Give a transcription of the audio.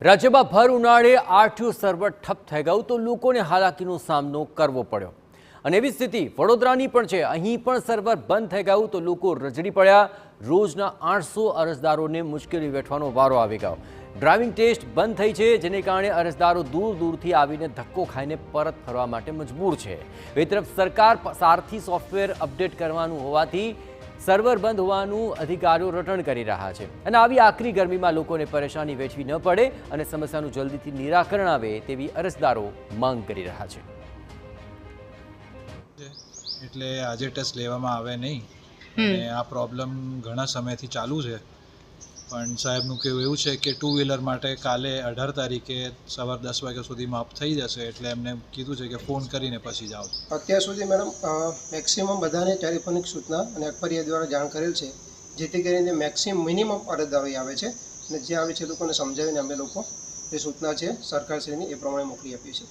રાજ્યમાં ભર ઉનાળે RTO server ઠપ થઈ ગયું તો લોકોને હાલાકીનો સામનો કરવો પડ્યો અને એવી સ્થિતિ વડોદરાની પણ છે। અહીં પણ સર્વર બંધ થઈ ગયું તો લોકો રજડી પડ્યા। રોજના 800 અરજદારોને મુશ્કેલી વેઠવાનો વારો આવી ગયો। ડ્રાઇવિંગ ટેસ્ટ બંધ થઈ છે, જેને કારણે અરજદારો દૂર દૂરથી આવીને ધક્કો ખાઈને પરત ફરવા માટે મજબૂર છે। એ તરફ સરકાર સારથી સોફ્ટવેર અપડેટ કરવાનું હોવાથી સર્વર બંધ હોવાનું અધિકારીઓ રટણ કરી રહ્યા છે અને આવી આકરી ગરમીમાં લોકોને પરેશાની વેઠવી ન પડે અને સમસ્યાનું જલ્દીથી નિરાકરણ આવે તેવી અરજદારો માંગ કરી રહ્યા છે। એટલે આજે ટેસ્ટ લેવામાં આવે નહીં અને આ પ્રોબ્લેમ ઘણા સમયથી ચાલુ છે, પણ સાહેબનું કહેવું એવું છે કે ટુ વ્હીલર માટે કાલે 18 તારીખે સવાર 10 વાગ્યા સુધીમાં અપ થઈ જશે, એટલે એમને કીધું છે કે ફોન કરીને પછી જાઓ। અત્યાર સુધી મેડમ મેક્સિમમ બધાને ટેલિફોનિક સૂચના અને અખબારીયા દ્વારા જાણ કરેલ છે, જેથી કરીને મિનિમમ અરજદારો આવે છે અને જે આવે છે લોકોને સમજાવીને અમે લોકો જે સૂચના છે સરકારશ્રીની એ પ્રમાણે મોકલી આપીએ છીએ।